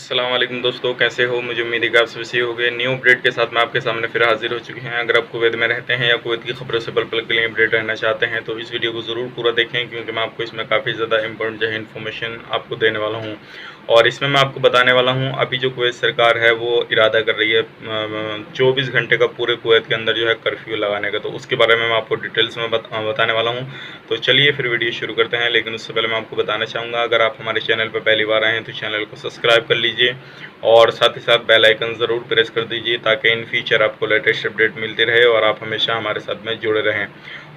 अस्सलाम वालेकुम दोस्तों, कैसे हो? मुझे उम्मीद है कि आप सभी हो गए। न्यू अपडेट के साथ मैं आपके सामने फिर हाजिर हो चुके हैं। अगर आप कुवैत में रहते हैं या कुवैत की खबरों से पल-पल के लिए अपडेट रहना चाहते हैं तो इस वीडियो को ज़रूर पूरा देखें, क्योंकि मैं आपको इसमें काफ़ी ज़्यादा इंपॉर्टेंट जो है इन्फॉर्मेशन आपको देने वाला हूँ। और इसमें मैं आपको बताने वाला हूँ, अभी जो कुवैत सरकार है वो इरादा कर रही है 24 घंटे का पूरे कुवैत के अंदर जो है कर्फ्यू लगाने का। तो उसके बारे में मैं आपको डिटेल्स में बताने वाला हूँ। तो चलिए फिर वीडियो शुरू करते हैं। लेकिन उससे पहले मैं आपको बताना चाहूँगा, अगर आप हमारे चैनल पर पहली बार आए हैं तो चैनल को सब्सक्राइब कर लीजिए और साथ ही साथ बेल आइकन ज़रूर प्रेस कर दीजिए, ताकि इन फ्यूचर आपको लेटेस्ट अपडेट मिलती रहे और आप हमेशा हमारे साथ में जुड़े रहें।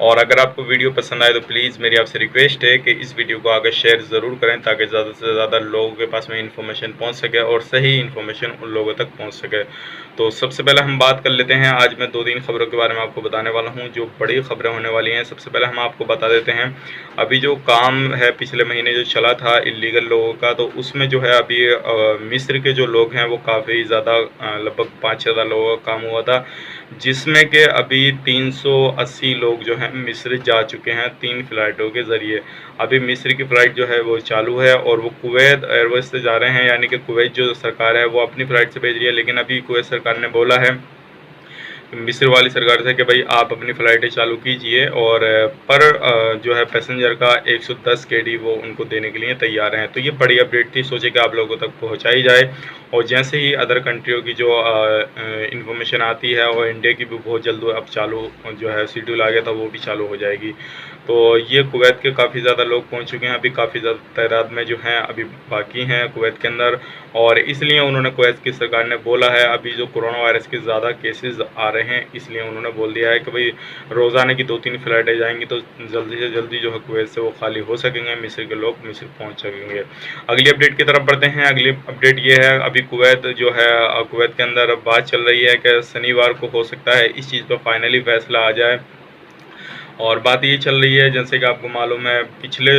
और अगर आपको वीडियो पसंद आए तो प्लीज़ मेरी आपसे रिक्वेस्ट है कि इस वीडियो को आगे शेयर ज़रूर करें, ताकि ज़्यादा से ज़्यादा लोगों के पास में इन्फॉर्मेशन पहुंच सके और सही इन्फॉर्मेशन उन लोगों तक पहुंच सके। तो सबसे पहले हम बात कर लेते हैं, आज मैं 2-3 खबरों के बारे में आपको बताने वाला हूं जो बड़ी खबरें होने वाली हैं। सबसे पहले हम आपको बता देते हैं, अभी जो काम है पिछले महीने जो चला था इलीगल लोगों का, तो उसमें जो है अभी मिस्र के जो लोग हैं वो काफ़ी ज़्यादा लगभग 5-6 लोगों का काम हुआ था, जिसमें कि अभी 380 लोग जो हैं मिस्र जा चुके हैं 3 फ़्लाइटों के ज़रिए। अभी मिस्र की फ़्लाइट जो है वो चालू है और वो कुवैत एयरवेज़ से जा रहे हैं, यानी कि कुवैत जो सरकार है वो अपनी फ़्लाइट से भेज रही है। लेकिन अभी कुवैत सरकार ने बोला है मिस्र वाली सरकार से कि भाई आप अपनी फ़्लाइटें चालू कीजिए, और पर जो है पैसेंजर का 110 केडी वो उनको देने के लिए तैयार हैं। तो ये बड़ी अपडेट थी, सोचे कि आप लोगों तक पहुंचाई जाए। और जैसे ही अदर कंट्रियों की जो इन्फॉर्मेशन आती है, और इंडिया की भी बहुत जल्द अब चालू जो है शेड्यूल आ गया था, वो भी चालू हो जाएगी। तो ये कुवैत के काफ़ी ज़्यादा लोग पहुंच चुके हैं, अभी काफ़ी ज़्यादा तादाद में जो हैं अभी बाकी हैं कुवैत के अंदर। और इसलिए उन्होंने कुवैत की सरकार ने बोला है, अभी जो कोरोना वायरस के ज़्यादा केसेस आ रहे हैं, इसलिए उन्होंने बोल दिया है कि भाई रोज़ाना की 2-3 फ़्लाइटें जाएंगी तो जल्दी से जल्दी जो है कुवैत से वो खाली हो सकेंगे, मिस्र के लोग मिस्र पहुँच सकेंगे। अगली अपडेट की तरफ बढ़ते हैं। अगली अपडेट ये है, अभी कुवैत जो है कुवैत के अंदर बात चल रही है कि शनिवार को हो सकता है इस चीज़ पर फाइनली फैसला आ जाए। और बात ये चल रही है, जैसे कि आपको मालूम है पिछले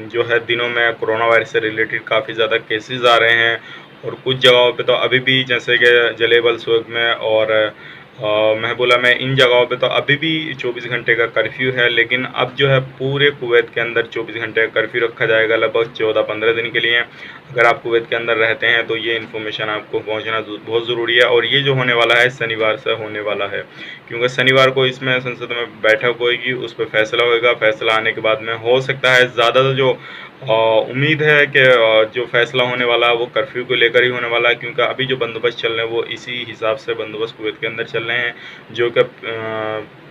जो है दिनों में कोरोना वायरस से रिलेटेड काफ़ी ज़्यादा केसेस आ रहे हैं, और कुछ जगहों पे तो अभी भी, जैसे कि जलेबल सोग में और महबूला में, इन जगहों पे तो अभी भी 24 घंटे का कर्फ्यू है। लेकिन अब जो है पूरे कुवैत के अंदर 24 घंटे का कर्फ्यू रखा जाएगा, लगभग 14-15 दिन के लिए। अगर आप कुवैत के अंदर रहते हैं तो ये इन्फॉर्मेशन आपको पहुंचना बहुत ज़रूरी है। और ये जो होने वाला है शनिवार से होने वाला है, क्योंकि शनिवार को इसमें संसद में बैठक होगी, उस पर फैसला होगा। फैसला आने के बाद में हो सकता है ज़्यादा जो उम्मीद है कि जो फैसला होने वाला है वो कर्फ्यू को लेकर ही होने वाला है, क्योंकि अभी जो बंदोबस्त चल रहे हैं वो इसी हिसाब से बंदोबस्त कुवैत के अंदर चल रहे हैं, जो कि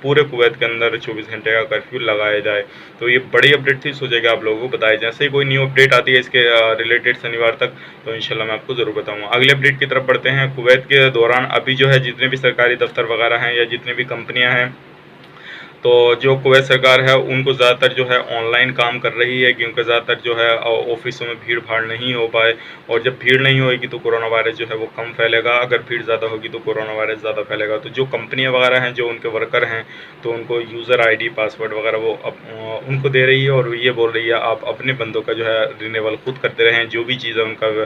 पूरे कुवैत के अंदर 24 घंटे का कर्फ्यू लगाया जाए। तो ये बड़ी अपडेट थी, सोचा कि आप लोगों को बताया। जैसे ही कोई न्यू अपडेट आती है इसके रिलेटेड शनिवार तक, तो इंशाल्लाह मैं आपको ज़रूर बताऊंगा। अगले अपडेट की तरफ बढ़ते हैं। कुवैत के दौरान अभी जो है जितने भी सरकारी दफ्तर वगैरह हैं या जितनी भी कंपनियां हैं, तो जो कुवैत सरकार है उनको ज़्यादातर जो है ऑनलाइन काम कर रही है, क्योंकि ज़्यादातर जो है ऑफिसों में भीड़ भाड़ नहीं हो पाए। और जब भीड़ नहीं होगी तो कोरोना वायरस जो है वो कम फैलेगा, अगर भीड़ ज़्यादा होगी तो कोरोना वायरस ज़्यादा फैलेगा। तो जो कंपनियां वगैरह हैं, जो उनके वर्कर हैं, तो उनको यूज़र आईडी पासवर्ड वगैरह वो उनको दे रही है, और ये बोल रही है आप अपने बंदों का जो है रिन्यूअल खुद करते रहें। जो भी चीज़ है उनका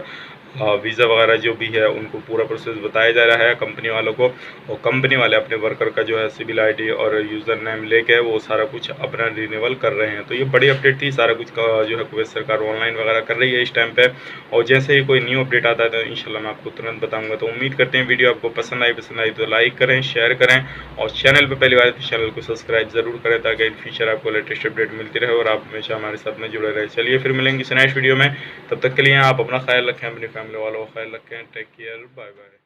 वीज़ा वगैरह जो भी है उनको पूरा प्रोसेस बताया जा रहा है कंपनी वालों को, और कंपनी वाले अपने वर्कर का जो है सिविल आईडी और यूज़र नेम लेके वो सारा कुछ अपना रिन्यूअल कर रहे हैं। तो ये बड़ी अपडेट थी, सारा कुछ का जो है कुवैत सरकार ऑनलाइन वगैरह कर रही है इस टाइम पे। और जैसे ही कोई न्यू अपडेट आता है तो इंशाल्लाह मैं आपको तुरंत बताऊंगा। तो उम्मीद करते हैं वीडियो आपको पसंद आई तो लाइक करें, शेयर करें, और चैनल पर पहली बार तो चैनल को सब्सक्राइब ज़रूर करें, ताकि इन फ्यूचर आपको लेटेस्ट अपडेट मिलती रहे और आप हमेशा हमारे साथ में जुड़े रहे। चलिए फिर मिलेंगे नेक्स्ट वीडियो में, तब तक के लिए आप अपना ख्याल रखें, अपनी फैमिली वालों का ख्याल रखें। Take care, bye bye.